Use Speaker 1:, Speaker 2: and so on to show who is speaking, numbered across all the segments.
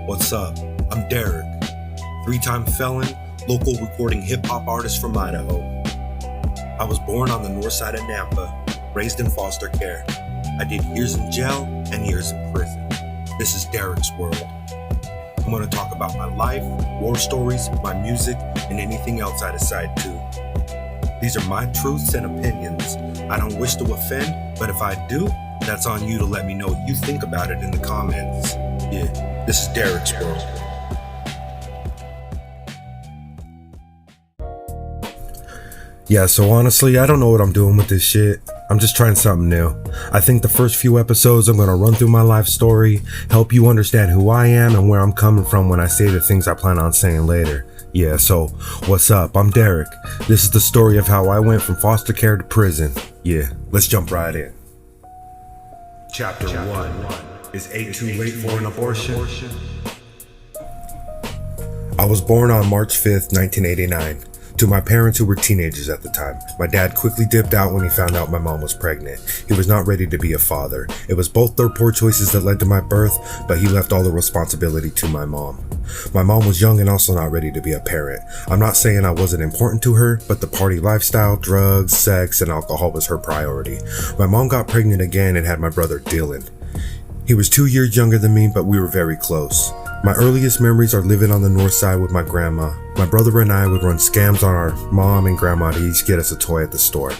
Speaker 1: What's up? I'm Derek, three-time felon, local recording hip-hop artist from Idaho. I was born on the north side of Nampa, raised in foster care. I did years in jail and years in prison. This is Derek's world. I'm going to talk about my life, war stories, my music, and anything else I decide to. These are my truths and opinions. I don't wish to offend, but if I do, that's on you to let me know what you think about it in the comments. Yeah, this is Derek's world. Yeah, so honestly, I don't know what I'm doing with this shit. I'm just trying something new. I think the first few episodes I'm going to run through my life story, help you understand who I am and where I'm coming from when I say the things I plan on saying later. Yeah, so what's up? I'm Derek. This is the story of how I went from foster care to prison. Yeah, let's jump right in. Chapter 1. Is 8 too late for an abortion? I was born on March 5th, 1989. To my parents who were teenagers at the time. My dad quickly dipped out when he found out my mom was pregnant. He was not ready to be a father. It was both their poor choices that led to my birth, but he left all the responsibility to my mom. My mom was young and also not ready to be a parent. I'm not saying I wasn't important to her, but the party lifestyle, drugs, sex, and alcohol was her priority. My mom got pregnant again and had my brother Dylan. He was 2 years younger than me, but we were very close. My earliest memories are living on the north side with my grandma. My brother and I would run scams on our mom and grandma to each get us a toy at the store.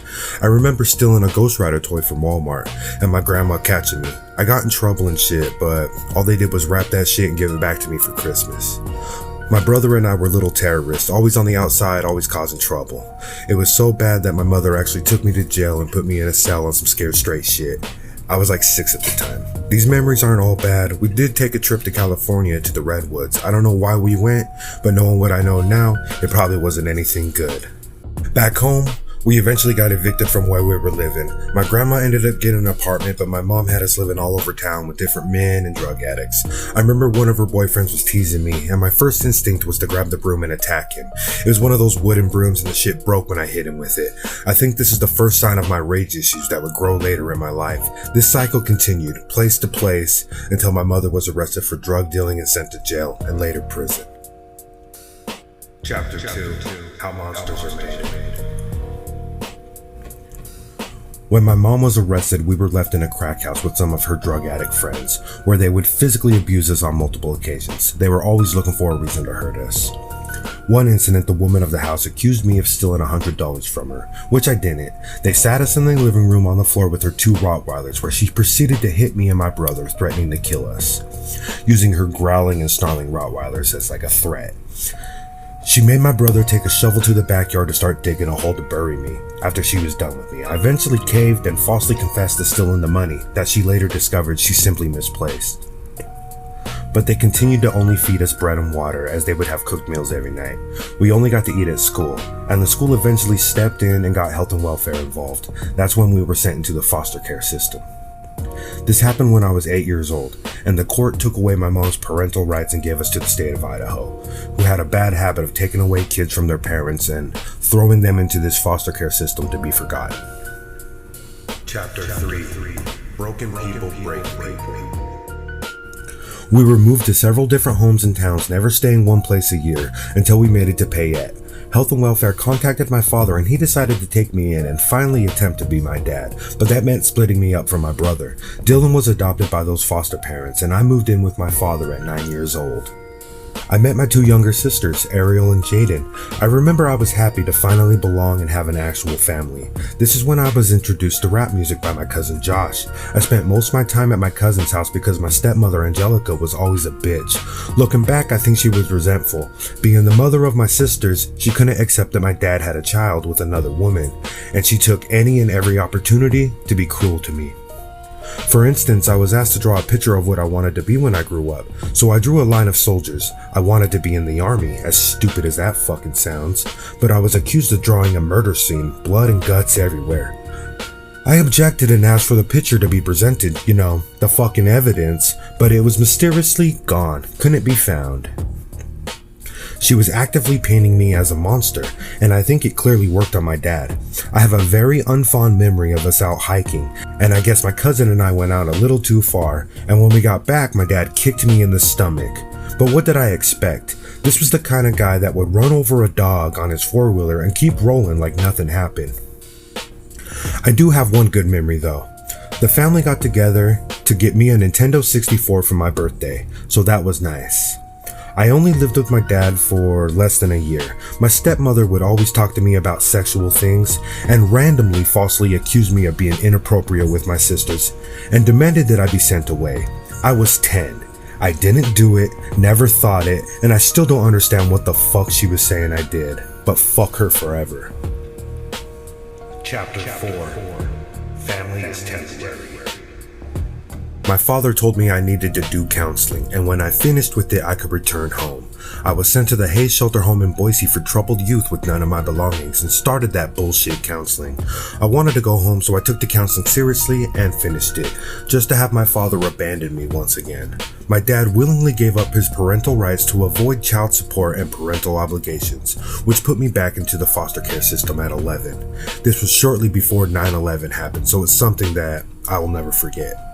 Speaker 1: I remember stealing a Ghost Rider toy from Walmart and my grandma catching me. I got in trouble and shit, but all they did was wrap that shit and give it back to me for Christmas. My brother and I were little terrorists, always on the outside, always causing trouble. It was so bad that my mother actually took me to jail and put me in a cell on some scared straight shit. I was like 6 at the time. These memories aren't all bad. We did take a trip to California to the Redwoods. I don't know why we went, but knowing what I know now, it probably wasn't anything good. Back home, we eventually got evicted from where we were living. My grandma ended up getting an apartment, but my mom had us living all over town with different men and drug addicts. I remember one of her boyfriends was teasing me, and my first instinct was to grab the broom and attack him. It was one of those wooden brooms and the shit broke when I hit him with it. I think this is the first sign of my rage issues that would grow later in my life. This cycle continued, place to place, until my mother was arrested for drug dealing and sent to jail, and later prison. Chapter 2. How Monsters Are Made. When my mom was arrested, we were left in a crack house with some of her drug addict friends, where they would physically abuse us on multiple occasions. They were always looking for a reason to hurt us. One incident, the woman of the house accused me of stealing $100 from her, which I didn't. They sat us in the living room on the floor with her 2 Rottweilers, where she proceeded to hit me and my brother, threatening to kill us, using her growling and snarling Rottweilers as like a threat. She made my brother take a shovel to the backyard to start digging a hole to bury me after she was done with me. I eventually caved and falsely confessed to stealing the money that she later discovered she simply misplaced. But they continued to only feed us bread and water as they would have cooked meals every night. We only got to eat at school, and the school eventually stepped in and got health and welfare involved. That's when we were sent into the foster care system. This happened when I was 8 years old, and the court took away my mom's parental rights and gave us to the state of Idaho, who had a bad habit of taking away kids from their parents and throwing them into this foster care system to be forgotten. Chapter 3. Broken People Break Me. We were moved to several different homes and towns, never staying one place a year, until we made it to Payette. Health and Welfare contacted my father and he decided to take me in and finally attempt to be my dad, but that meant splitting me up from my brother. Dylan was adopted by those foster parents and I moved in with my father at 9 years old. I met my 2 younger sisters, Ariel and Jaden. I remember I was happy to finally belong and have an actual family. This is when I was introduced to rap music by my cousin Josh. I spent most of my time at my cousin's house because my stepmother Angelica was always a bitch. Looking back, I think she was resentful. Being the mother of my sisters, she couldn't accept that my dad had a child with another woman, and she took any and every opportunity to be cruel to me. For instance, I was asked to draw a picture of what I wanted to be when I grew up, so I drew a line of soldiers. I wanted to be in the army, as stupid as that fucking sounds, but I was accused of drawing a murder scene, blood and guts everywhere. I objected and asked for the picture to be presented, the fucking evidence, but it was mysteriously gone, couldn't be found. She was actively painting me as a monster, and I think it clearly worked on my dad. I have a very unfond memory of us out hiking, and I guess my cousin and I went out a little too far, and when we got back, my dad kicked me in the stomach. But what did I expect? This was the kind of guy that would run over a dog on his four-wheeler and keep rolling like nothing happened. I do have one good memory though. The family got together to get me a Nintendo 64 for my birthday, so that was nice. I only lived with my dad for less than a year. My stepmother would always talk to me about sexual things and randomly falsely accuse me of being inappropriate with my sisters and demanded that I be sent away. I was 10. I didn't do it, never thought it, and I still don't understand what the fuck she was saying I did. But fuck her forever. Chapter 4. Family is temporary. My father told me I needed to do counseling, and when I finished with it, I could return home. I was sent to the Hayes Shelter Home in Boise for troubled youth with none of my belongings and started that bullshit counseling. I wanted to go home, so I took the counseling seriously and finished it, just to have my father abandon me once again. My dad willingly gave up his parental rights to avoid child support and parental obligations, which put me back into the foster care system at 11. This was shortly before 9/11 happened, so it's something that I will never forget.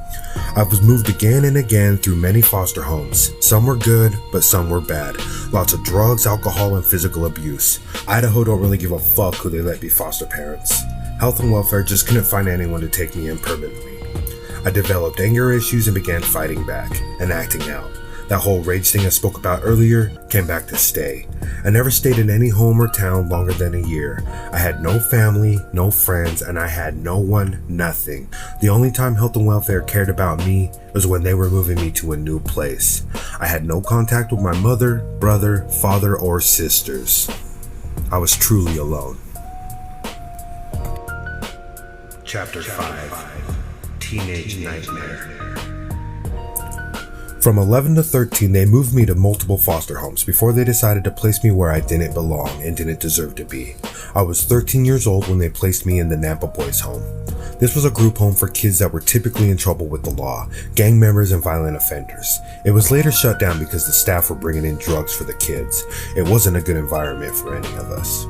Speaker 1: I was moved again and again through many foster homes. Some were good, but some were bad. Lots of drugs, alcohol, and physical abuse. Idaho don't really give a fuck who they let be foster parents. Health and welfare just couldn't find anyone to take me in permanently. I developed anger issues and began fighting back and acting out. That whole rage thing I spoke about earlier came back to stay. I never stayed in any home or town longer than a year. I had no family, no friends, and I had no one, nothing. The only time health and welfare cared about me was when they were moving me to a new place. I had no contact with my mother, brother, father, or sisters. I was truly alone. Chapter 5. Teenage Nightmare. From 11 to 13, they moved me to multiple foster homes before they decided to place me where I didn't belong and didn't deserve to be. I was 13 years old when they placed me in the Nampa Boys home. This was a group home for kids that were typically in trouble with the law, gang members, and violent offenders. It was later shut down because the staff were bringing in drugs for the kids. It wasn't a good environment for any of us.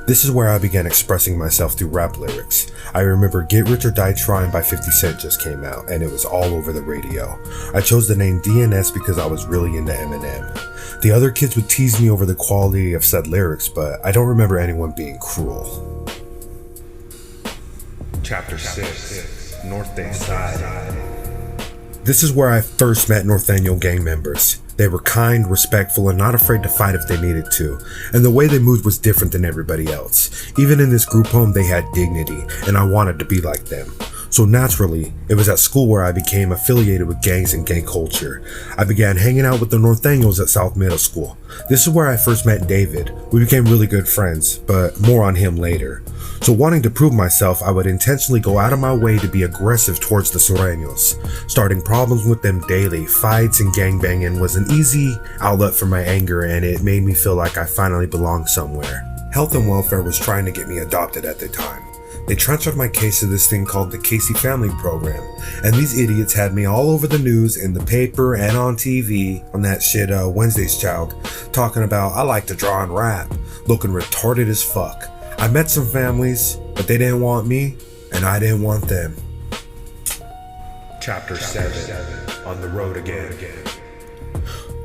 Speaker 1: This is where I began expressing myself through rap lyrics. I remember Get Rich or Die Trying by 50 Cent just came out, and it was all over the radio. I chose the name DNS because I was really into Eminem. The other kids would tease me over the quality of said lyrics, but I don't remember anyone being cruel. Chapter 6. NORTE SIDE. This is where I first met Northaniel gang members. They were kind, respectful, and not afraid to fight if they needed to, and the way they moved was different than everybody else. Even in this group home, they had dignity, and I wanted to be like them. So naturally, it was at school where I became affiliated with gangs and gang culture. I began hanging out with the Northaniels at South Middle School. This is where I first met David. We became really good friends, but more on him later. So wanting to prove myself, I would intentionally go out of my way to be aggressive towards the Sureños. Starting problems with them daily, fights and gangbanging was an easy outlet for my anger, and it made me feel like I finally belonged somewhere. Health and welfare was trying to get me adopted at the time. They transferred my case to this thing called the Casey Family Program, and these idiots had me all over the news, in the paper, and on TV, on that shit Wednesday's Child, talking about I like to draw and rap, looking retarded as fuck. I met some families, but they didn't want me, and I didn't want them. Chapter 7. On the road again.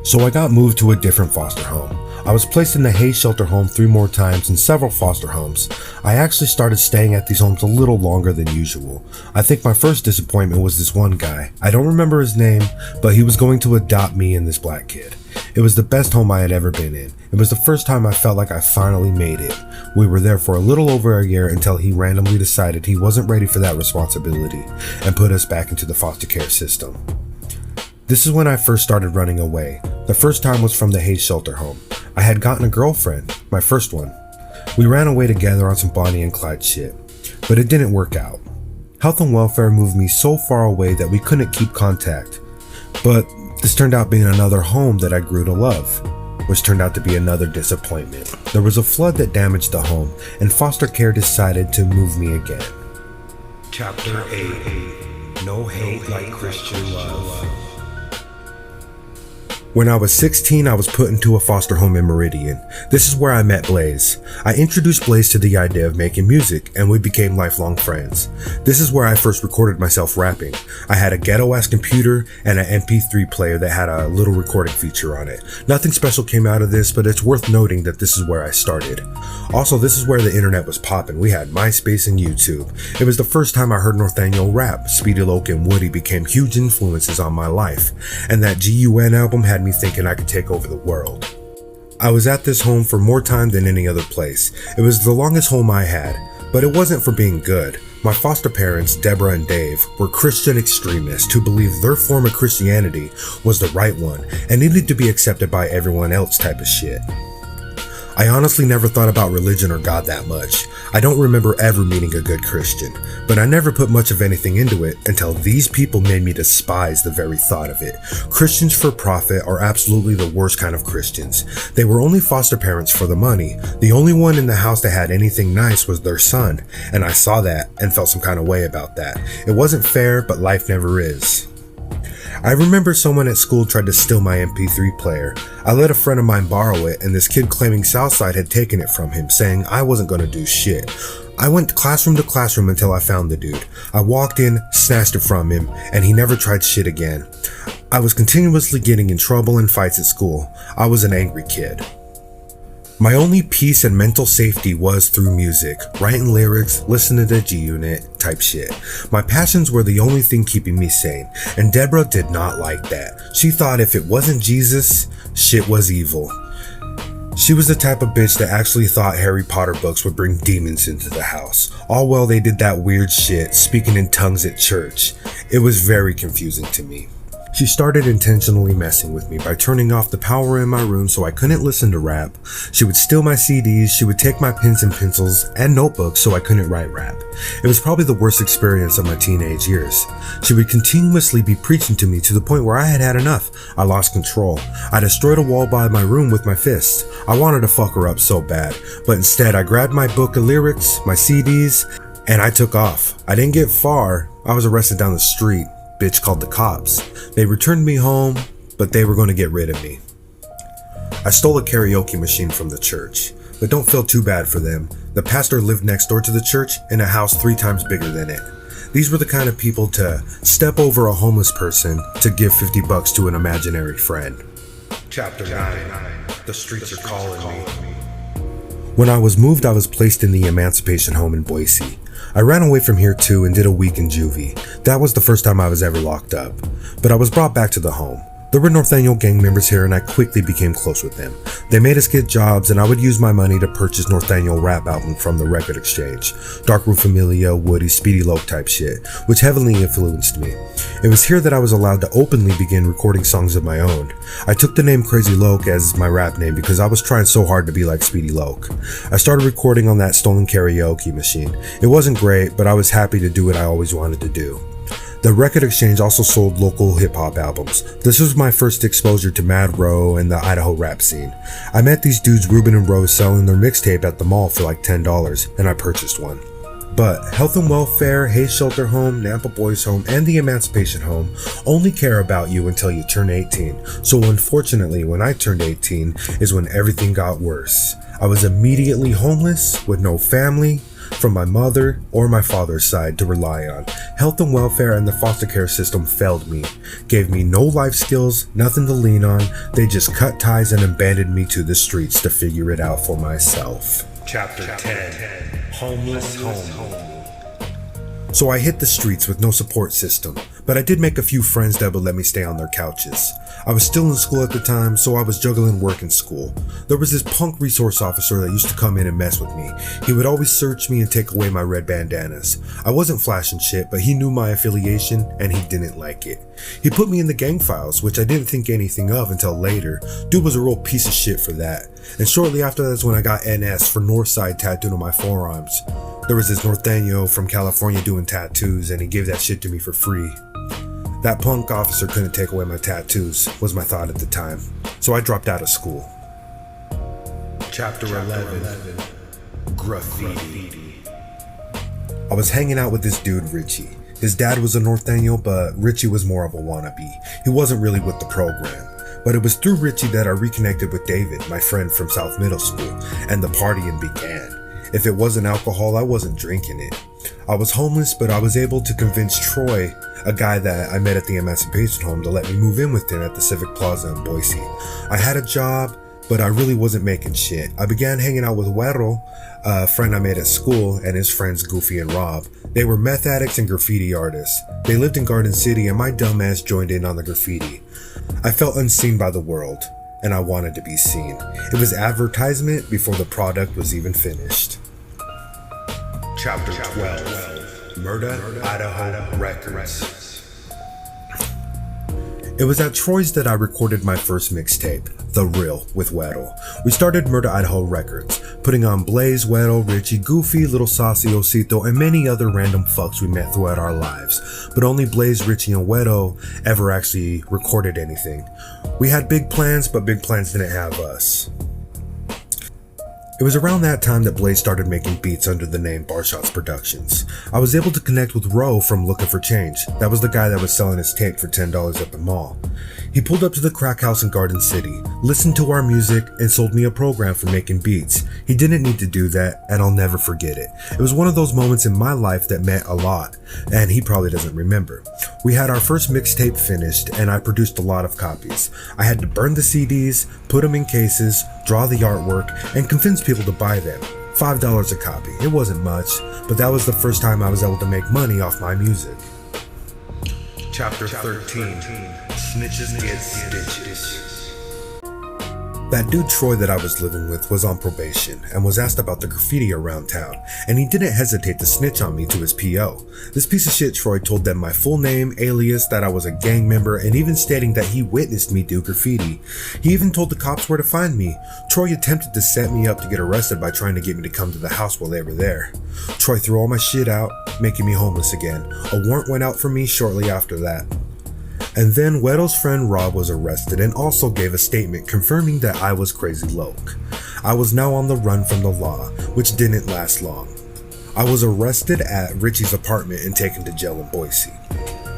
Speaker 1: So I got moved to a different foster home. I was placed in the Hayes Shelter Home 3 more times and several foster homes. I actually started staying at these homes a little longer than usual. I think my first disappointment was this one guy. I don't remember his name, but he was going to adopt me and this black kid. It was the best home I had ever been in. It was the first time I felt like I finally made it. We were there for a little over a year until he randomly decided he wasn't ready for that responsibility and put us back into the foster care system. This is when I first started running away. The first time was from the Hayes Shelter Home. I had gotten a girlfriend, my first one. We ran away together on some Bonnie and Clyde shit, but it didn't work out. Health and welfare moved me so far away that we couldn't keep contact. But this turned out being another home that I grew to love, which turned out to be another disappointment. There was a flood that damaged the home, and foster care decided to move me again. Chapter 8. No hate like Christian love. When I was 16, I was put into a foster home in Meridian. This is where I met Blaze. I introduced Blaze to the idea of making music, and we became lifelong friends. This is where I first recorded myself rapping. I had a ghetto-ass computer and an MP3 player that had a little recording feature on it. Nothing special came out of this, but it's worth noting that this is where I started. Also, this is where the internet was popping. We had MySpace and YouTube. It was the first time I heard Norteño rap. Speedy Loke and Woody became huge influences on my life, and that GUN album had me thinking I could take over the world. I was at this home for more time than any other place. It was the longest home I had, but it wasn't for being good. My foster parents, Deborah and Dave, were Christian extremists who believed their form of Christianity was the right one and needed to be accepted by everyone else type of shit. I honestly never thought about religion or God that much. I don't remember ever meeting a good Christian, but I never put much of anything into it until these people made me despise the very thought of it. Christians for profit are absolutely the worst kind of Christians. They were only foster parents for the money. The only one in the house that had anything nice was their son, and I saw that and felt some kind of way about that. It wasn't fair, but life never is. I remember someone at school tried to steal my MP3 player. I let a friend of mine borrow it, and this kid claiming Southside had taken it from him, saying I wasn't gonna do shit. I went classroom to classroom until I found the dude. I walked in, snatched it from him, and he never tried shit again. I was continuously getting in trouble and fights at school. I was an angry kid. My only peace and mental safety was through music, writing lyrics, listening to G-Unit type shit. My passions were the only thing keeping me sane, and Deborah did not like that. She thought if it wasn't Jesus, shit was evil. She was the type of bitch that actually thought Harry Potter books would bring demons into the house. All while they did that weird shit, speaking in tongues at church. It was very confusing to me. She started intentionally messing with me by turning off the power in my room so I couldn't listen to rap. She would steal my CDs, she would take my pens and pencils and notebooks so I couldn't write rap. It was probably the worst experience of my teenage years. She would continuously be preaching to me to the point where I had had enough. I lost control. I destroyed a wall by my room with my fists. I wanted to fuck her up so bad, but instead I grabbed my book of lyrics, my CDs, and I took off. I didn't get far. I was arrested down the street. Bitch called the cops. They returned me home, but they were going to get rid of me. I stole a karaoke machine from the church, but don't feel too bad for them. The pastor lived next door to the church in a house 3 times bigger than it. These were the kind of people to step over a homeless person to give $50 to an imaginary friend. Chapter 9. The streets are calling me. When I was moved, I was placed in the emancipation home in Boise. I ran away from here too and did a week in juvie. That was the first time I was ever locked up. But I was brought back to the home. There were Norteño gang members here and I quickly became close with them. They made us get jobs and I would use my money to purchase Norteño rap album from the record exchange. Dark Room Familia, Woody, Speedy Loke type shit, which heavily influenced me. It was here that I was allowed to openly begin recording songs of my own. I took the name Crazy Loke as my rap name because I was trying so hard to be like Speedy Loke. I started recording on that stolen karaoke machine. It wasn't great, but I was happy to do what I always wanted to do. The record exchange also sold local hip-hop albums. This was my first exposure to Mad Row and the Idaho rap scene. I met these dudes Ruben and Rose selling their mixtape at the mall for like $10, and I purchased one. But Health and Welfare, Hayes Shelter Home, Nampa Boys Home, and the Emancipation Home only care about you until you turn 18. So unfortunately, when I turned 18 is when everything got worse. I was immediately homeless with no family from my mother or my father's side to rely on. Health and welfare and the foster care system failed me, gave me no life skills, nothing to lean on. They just cut ties and abandoned me to the streets to figure it out for myself. Chapter 10. Homeless Home. So I hit the streets with no support system, but I did make a few friends that would let me stay on their couches. I was still in school at the time, so I was juggling work and school. There was this punk resource officer that used to come in and mess with me. He would always search me and take away my red bandanas. I wasn't flashing shit, but he knew my affiliation and he didn't like it. He put me in the gang files, which I didn't think anything of until later. Dude was a real piece of shit for that. And shortly after that's when I got NS for North Side tattooed on my forearms. There was this Norteño from California doing tattoos and he gave that shit to me for free. That punk officer couldn't take away my tattoos, was my thought at the time. So I dropped out of school. Chapter 11. Graffiti. I was hanging out with this dude Richie. His dad was a Norteño, but Richie was more of a wannabe. He wasn't really with the program. But it was through Richie that I reconnected with David, my friend from South Middle School, and the partying began. If it wasn't alcohol, I wasn't drinking it. I was homeless, but I was able to convince Troy, a guy that I met at the Emancipation Home, to let me move in with him at the Civic Plaza in Boise. I had a job, but I really wasn't making shit. I began hanging out with Güero, a friend I made at school, and his friends Goofy and Rob. They were meth addicts and graffiti artists. They lived in Garden City, and my dumbass joined in on the graffiti. I felt unseen by the world, and I wanted to be seen. It was advertisement before the product was even finished. Chapter 12, Murda Idaho Recordz. It was at Troy's that I recorded my first mixtape, The Real, with Güero. We started Murda Idaho Recordz, putting on Blaze, Güero, Richie, Goofy, Little Saucy, Osito, and many other random fucks we met throughout our lives. But only Blaze, Richie, and Güero ever actually recorded anything. We had big plans, but big plans didn't have us. It was around that time that Blaze started making beats under the name Barshots Productions. I was able to connect with Ro from Looking for Change. That was the guy that was selling his tape for $10 at the mall. He pulled up to the crack house in Garden City, listened to our music, and sold me a program for making beats. He didn't need to do that, and I'll never forget it. It was one of those moments in my life that meant a lot, and he probably doesn't remember. We had our first mixtape finished, and I produced a lot of copies. I had to burn the CDs, put them in cases, draw the artwork, and convince people to buy them. $5 a copy. It wasn't much, but that was the first time I was able to make money off my music. Chapter 13, Snitches Get Stitches. That dude Troy that I was living with was on probation and was asked about the graffiti around town, and he didn't hesitate to snitch on me to his PO. This piece of shit Troy told them my full name, alias, that I was a gang member, and even stating that he witnessed me do graffiti. He even told the cops where to find me. Troy attempted to set me up to get arrested by trying to get me to come to the house while they were there. Troy threw all my shit out, making me homeless again. A warrant went out for me shortly after that. And then Güero's friend Rob was arrested and also gave a statement confirming that I was Crazy Loke. I was now on the run from the law, which didn't last long. I was arrested at Richie's apartment and taken to jail in Boise.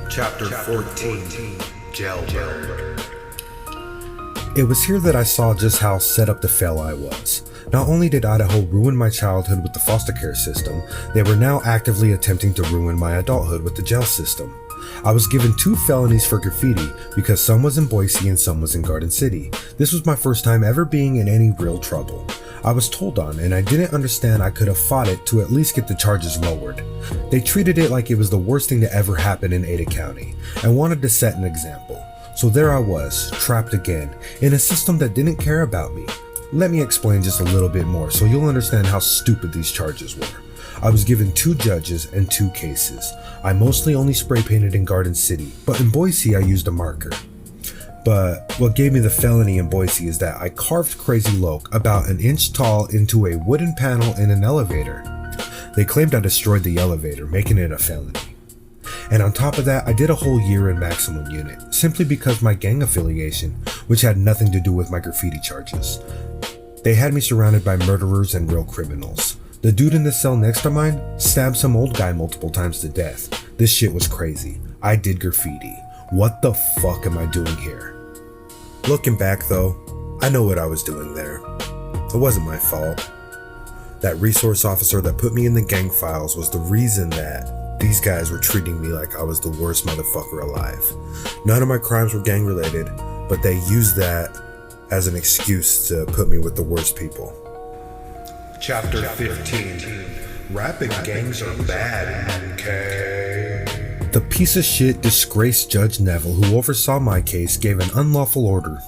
Speaker 1: Chapter 14, JAILBIRD. It was here that I saw just how set up to fail I was. Not only did Idaho ruin my childhood with the Fostercare system, they were now actively attempting to ruin my adulthood with the jail system. I was given 2 felonies for graffiti because some was in Boise and some was in Garden City. This was my first time ever being in any real trouble. I was told on, and I didn't understand I could have fought it to at least get the charges lowered. They treated it like it was the worst thing to ever happen in Ada County and wanted to set an example. So there I was, trapped again, in a system that didn't care about me. Let me explain just a little bit more so you'll understand how stupid these charges were. I was given 2 judges and 2 cases. I mostly only spray painted in Garden City, but in Boise I used a marker. But what gave me the felony in Boise is that I carved Crazy Loke about an inch tall into a wooden panel in an elevator. They claimed I destroyed the elevator, making it a felony. And on top of that, I did a whole year in maximum unit, simply because my gang affiliation, which had nothing to do with my graffiti charges. They had me surrounded by murderers and real criminals. The dude in the cell next to mine stabbed some old guy multiple times to death. This shit was crazy. I did graffiti. What the fuck am I doing here? Looking back though, I know what I was doing there. It wasn't my fault. That resource officer that put me in the gang files was the reason that these guys were treating me like I was the worst motherfucker alive. None of my crimes were gang related, but they used that as an excuse to put me with the worst people. Chapter 15, Rapping Gangs Are Bad, mmkay. The piece of shit disgraced Judge Neville who oversaw my case gave an unlawful order.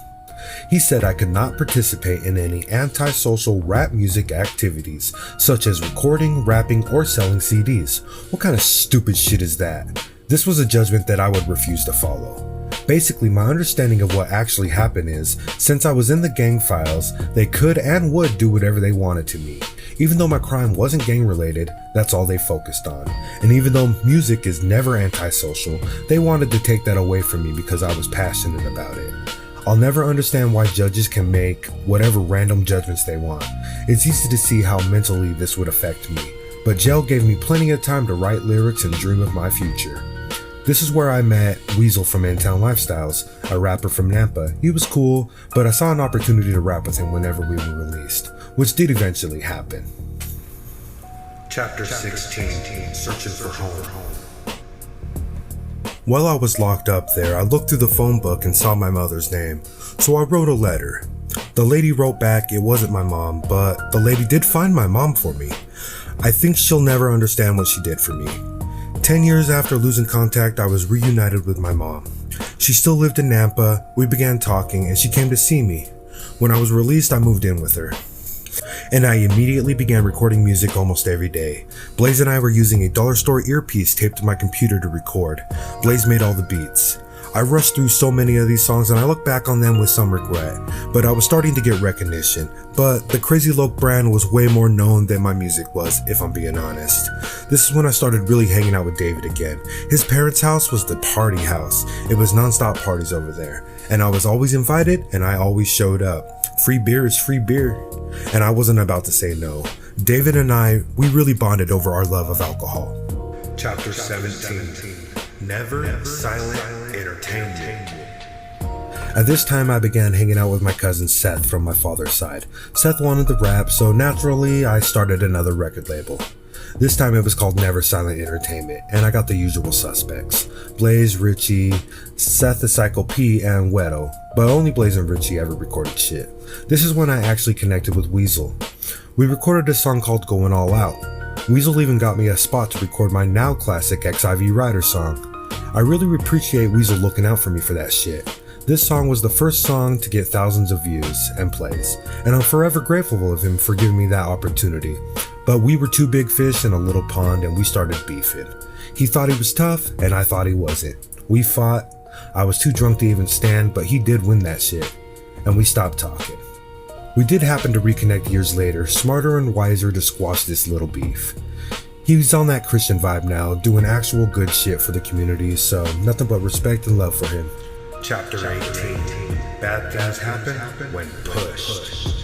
Speaker 1: He said I could not participate in any antisocial rap music activities, such as recording, rapping, or selling CDs. What kind of stupid shit is that? This was a judgment that I would refuse to follow. Basically, my understanding of what actually happened is, since I was in the gang files, they could and would do whatever they wanted to me. Even though my crime wasn't gang related, that's all they focused on. And even though music is never antisocial, they wanted to take that away from me because I was passionate about it. I'll never understand why judges can make whatever random judgments they want. It's easy to see how mentally this would affect me, but jail gave me plenty of time to write lyrics and dream of my future. This is where I met Weasel from In-Town Lifestyles, a rapper from Nampa. He was cool, but I saw an opportunity to rap with him whenever we were released, which did eventually happen. Chapter 16, Searching for Home. While I was locked up there, I looked through the phone book and saw my mother's name, so I wrote a letter. The lady wrote back it wasn't my mom, but the lady did find my mom for me. I think she'll never understand what she did for me. 10 years after losing contact, I was reunited with my mom. She still lived in Nampa, we began talking, and she came to see me. When I was released, I moved in with her. And I immediately began recording music almost every day. Blaze and I were using a dollar store earpiece taped to my computer to record. Blaze made all the beats. I rushed through so many of these songs and I look back on them with some regret, but I was starting to get recognition. But the Crazy Loke brand was way more known than my music was, if I'm being honest. This is when I started really hanging out with David again. His parents' house was the party house. It was non-stop parties over there, and I was always invited and I always showed up. Free beer is free beer, and I wasn't about to say no. David and I, we really bonded over our love of alcohol. Chapter 17, Never Silent Entertainment. At this time, I began hanging out with my cousin Seth from my father's side. Seth wanted to rap, so naturally, I started another record label. This time it was called Never Silent Entertainment, and I got the usual suspects. Blaze, Richie, Seth the Psycho P, and Wedo, but only Blaze and Richie ever recorded shit. This is when I actually connected with Weasel. We recorded a song called Going All Out. Weasel even got me a spot to record my now classic XIV Rider song. I really appreciate Weasel looking out for me for that shit. This song was the first song to get thousands of views and plays, and I'm forever grateful of him for giving me that opportunity. But we were two big fish in a little pond and we started beefing. He thought he was tough and I thought he wasn't. We fought. I was too drunk to even stand, but he did win that shit, and we stopped talking. We did happen to reconnect years later, smarter and wiser to squash this little beef. He's on that Christian vibe now, doing actual good shit for the community, so nothing but respect and love for him. Chapter 18, Bad Things Happen When Pushed.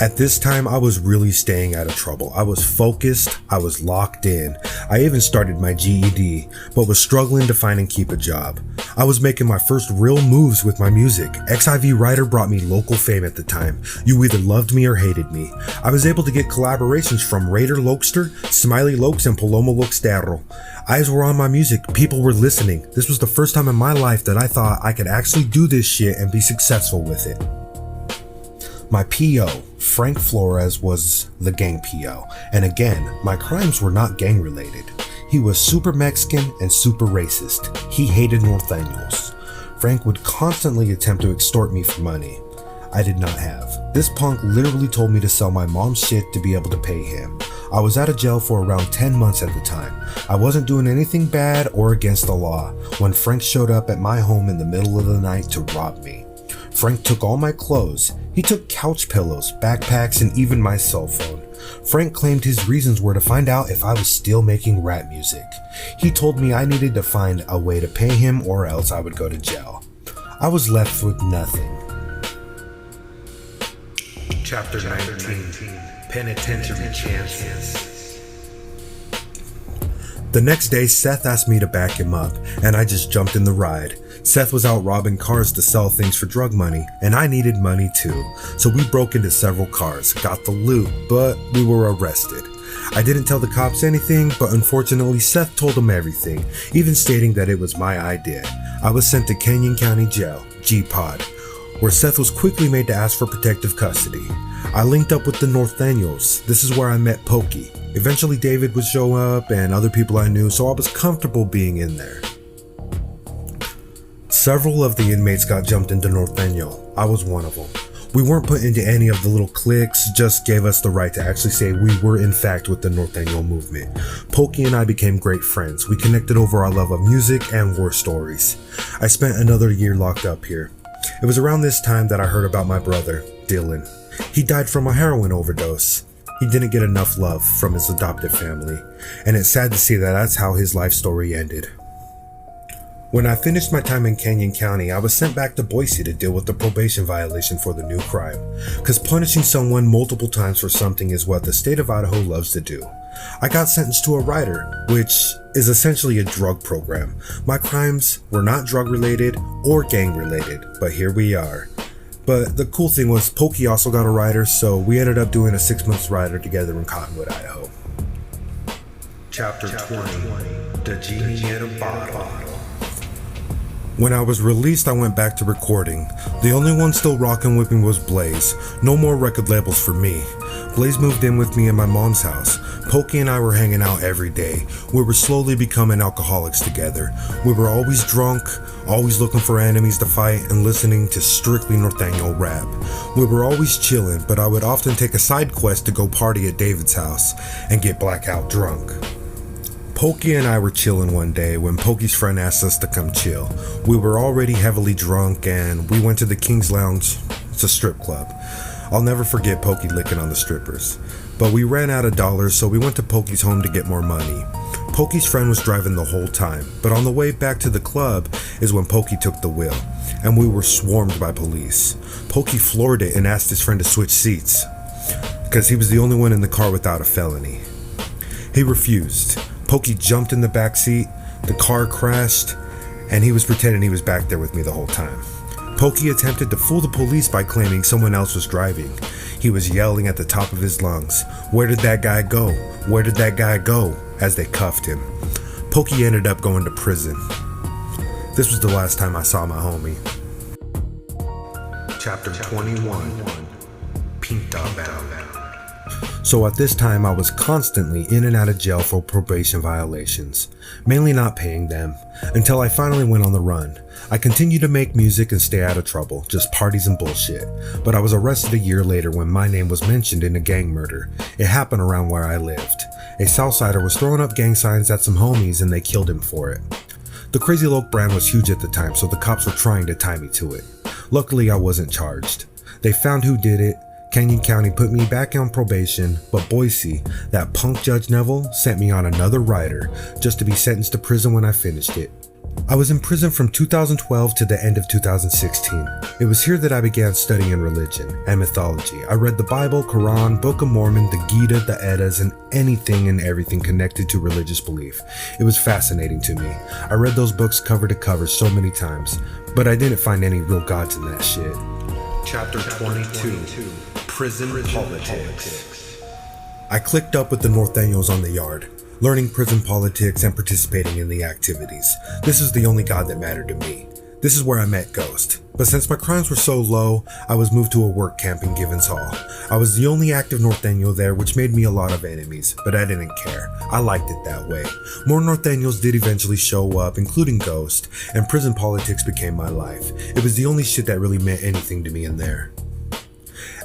Speaker 1: At this time, I was really staying out of trouble. I was focused, I was locked in. I even started my GED, but was struggling to find and keep a job. I was making my first real moves with my music. XIV Rider brought me local fame at the time. You either loved me or hated me. I was able to get collaborations from Raider Lokester, Smiley Lokes, and Paloma Lokestero. Eyes were on my music, people were listening. This was the first time in my life that I thought I could actually do this shit and be successful with it. My PO, Frank Flores, was the gang PO, and again, my crimes were not gang related. He was super Mexican and super racist. He hated Norteños. Frank would constantly attempt to extort me for money I did not have. This punk literally told me to sell my mom's shit to be able to pay him. I was out of jail for around 10 months at the time. I wasn't doing anything bad or against the law when Frank showed up at my home in the middle of the night to rob me. Frank took all my clothes. He took couch pillows, backpacks, and even my cell phone. Frank claimed his reasons were to find out if I was still making rap music. He told me I needed to find a way to pay him or else I would go to jail. I was left with nothing. Chapter 19, Penitentiary Chances. The next day, Seth asked me to back him up, and I just jumped in the ride. Seth was out robbing cars to sell things for drug money, and I needed money too. So we broke into several cars, got the loot, but we were arrested. I didn't tell the cops anything, but unfortunately Seth told them everything, even stating that it was my idea. I was sent to Canyon County Jail, G-Pod, where Seth was quickly made to ask for protective custody. I linked up with the Norteños. This is where I met Pokey. Eventually David would show up and other people I knew, so I was comfortable being in there. Several of the inmates got jumped into Norteño. I was one of them. We weren't put into any of the little cliques, just gave us the right to actually say we were in fact with the Norteño movement. Pokey and I became great friends. We connected over our love of music and war stories. I spent another year locked up here. It was around this time that I heard about my brother, Dylan. He died from a heroin overdose. He didn't get enough love from his adopted family, and it's sad to see that that's how his life story ended. When I finished my time in Canyon County, I was sent back to Boise to deal with the probation violation for the new crime, because punishing someone multiple times for something is what the state of Idaho loves to do. I got sentenced to a rider, which is essentially a drug program. My crimes were not drug related or gang related, but here we are. But the cool thing was Pokey also got a rider, so we ended up doing a 6-month rider together in Cottonwood, Idaho. Chapter 20, The Djinni in a Bottle. When I was released, I went back to recording. The only one still rocking with me was Blaze. No more record labels for me. Blaze moved in with me in my mom's house. Pokey and I were hanging out every day. We were slowly becoming alcoholics together. We were always drunk, always looking for enemies to fight, and listening to strictly Norteño rap. We were always chilling, but I would often take a side quest to go party at David's house and get blackout drunk. Pokey and I were chilling one day when Pokey's friend asked us to come chill. We were already heavily drunk and we went to the King's Lounge. It's a strip club. I'll never forget Pokey licking on the strippers. But we ran out of dollars, so we went to Pokey's home to get more money. Pokey's friend was driving the whole time, but on the way back to the club is when Pokey took the wheel, and we were swarmed by police. Pokey floored it and asked his friend to switch seats, because he was the only one in the car without a felony. He refused. Pokey jumped in the back seat, the car crashed, and he was pretending he was back there with me the whole time. Pokey attempted to fool the police by claiming someone else was driving. He was yelling at the top of his lungs, "Where did that guy go? Where did that guy go?" as they cuffed him. Pokey ended up going to prison. This was the last time I saw my homie. Chapter 21, PINTA Bound. So at this time I was constantly in and out of jail for probation violations, mainly not paying them, until I finally went on the run. I continued to make music and stay out of trouble, just parties and bullshit, but I was arrested a year later when my name was mentioned in a gang murder. It happened around where I lived. A Southsider was throwing up gang signs at some homies and they killed him for it. The Crazy Loke brand was huge at the time, so the cops were trying to tie me to it. Luckily I wasn't charged. They found who did it. Canyon County put me back on probation, but Boise, that punk Judge Neville, sent me on another rider just to be sentenced to prison when I finished it. I was in prison from 2012 to the end of 2016. It was here that I began studying religion and mythology. I read the Bible, Quran, Book of Mormon, the Gita, the Eddas, and anything and everything connected to religious belief. It was fascinating to me. I read those books cover to cover so many times, but I didn't find any real gods in that shit. Chapter 22, Prison Politics. I clicked up with the Norteños on the yard, learning prison politics and participating in the activities. This is the only god that mattered to me. This is where I met Ghost. But since my crimes were so low, I was moved to a work camp in Givens Hall. I was the only active Norteño there, which made me a lot of enemies, but I didn't care. I liked it that way. More Norteños did eventually show up, including Ghost, and prison politics became my life. It was the only shit that really meant anything to me in there.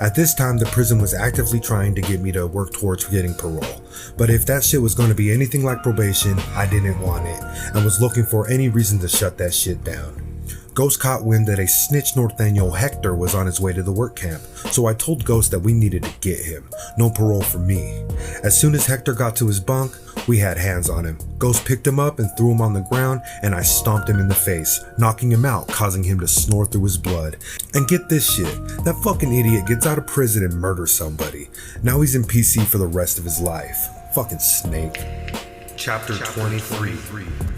Speaker 1: At this time, the prison was actively trying to get me to work towards getting parole. But if that shit was going to be anything like probation, I didn't want it, and was looking for any reason to shut that shit down. Ghost caught wind that a snitch Norteño, Hector, was on his way to the work camp, so I told Ghost that we needed to get him. No parole for me. As soon as Hector got to his bunk, we had hands on him. Ghost picked him up and threw him on the ground, and I stomped him in the face, knocking him out, causing him to snore through his blood. And get this shit, that fucking idiot gets out of prison and murders somebody. Now he's in PC for the rest of his life. Fucking snake. Chapter 23,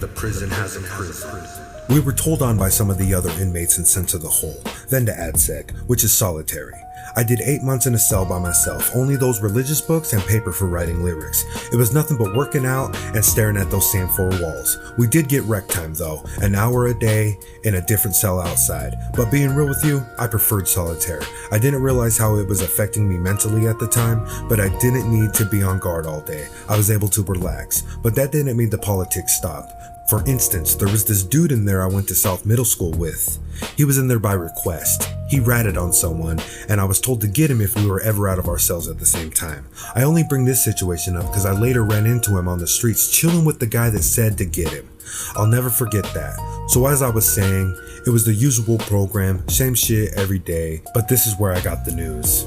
Speaker 1: The Prison Has a Prison. We were told on by some of the other inmates and sent to the hole, then to ADSEC, which is solitary. I did 8 months in a cell by myself, only those religious books and paper for writing lyrics. It was nothing but working out and staring at those same four walls. We did get rec time though, an hour a day in a different cell outside. But being real with you, I preferred solitaire. I didn't realize how it was affecting me mentally at the time, but I didn't need to be on guard all day. I was able to relax, but that didn't mean the politics stopped. For instance, there was this dude in there I went to South Middle School with. He was in there by request. He ratted on someone, and I was told to get him if we were ever out of our cells at the same time. I only bring this situation up because I later ran into him on the streets chilling with the guy that said to get him. I'll never forget that. So as I was saying, it was the usual program, same shit every day, but this is where I got the news.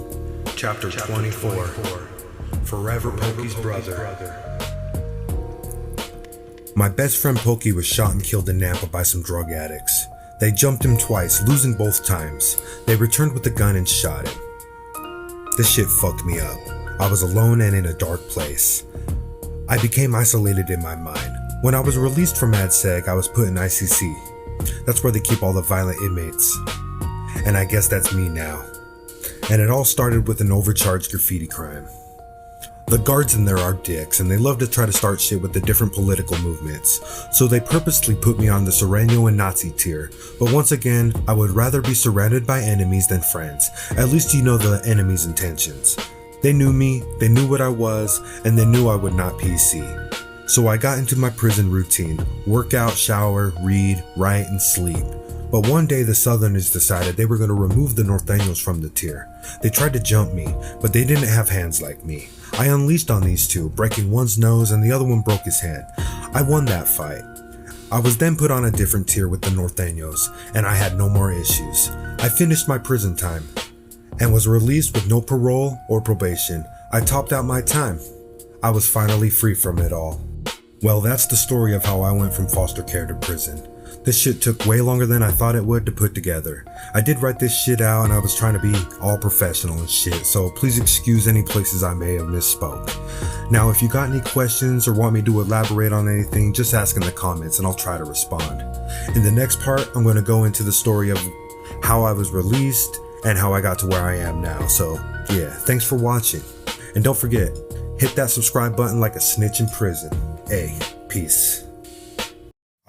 Speaker 1: Chapter 24, Forever Pokie's Brother. My best friend Pokey was shot and killed in Nampa by some drug addicts. They jumped him twice, losing both times. They returned with a gun and shot him. This shit fucked me up. I was alone and in a dark place. I became isolated in my mind. When I was released from AdSeg, I was put in ICC. That's where they keep all the violent inmates. And I guess that's me now. And it all started with an overcharged graffiti crime. The guards in there are dicks, and they love to try to start shit with the different political movements, so they purposely put me on the Sereno and Nazi tier, but once again, I would rather be surrounded by enemies than friends. At least you know the enemy's intentions. They knew me, they knew what I was, and they knew I would not PC. So I got into my prison routine: work out, shower, read, write, and sleep. But one day the Southerners decided they were going to remove the Norteños from the tier. They tried to jump me, but they didn't have hands like me. I unleashed on these two, breaking one's nose and the other one broke his hand. I won that fight. I was then put on a different tier with the Norteños, and I had no more issues. I finished my prison time and was released with no parole or probation. I topped out my time. I was finally free from it all. Well, that's the story of how I went from foster care to prison. This shit took way longer than I thought it would to put together. I did write this shit out and I was trying to be all professional and shit, so please excuse any places I may have misspoke. Now, if you got any questions or want me to elaborate on anything, just ask in the comments and I'll try to respond. In the next part, I'm going to go into the story of how I was released and how I got to where I am now. So yeah, thanks for watching. And don't forget, hit that subscribe button like a snitch in prison. Hey, peace.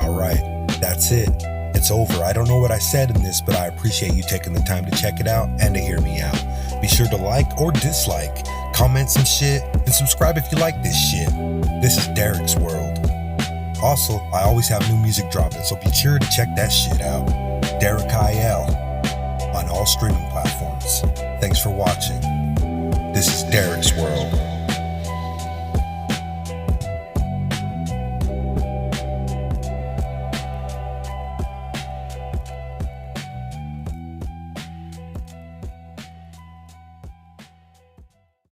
Speaker 1: Alright, that's it. It's over. I don't know what I said in this, but I appreciate you taking the time to check it out and to hear me out. Be sure to like or dislike, comment some shit, and subscribe if you like this shit. This is Derek's World. Also, I always have new music dropping, so be sure to check that shit out. Derekiel on all streaming platforms. Thanks for watching. This is Derek's World.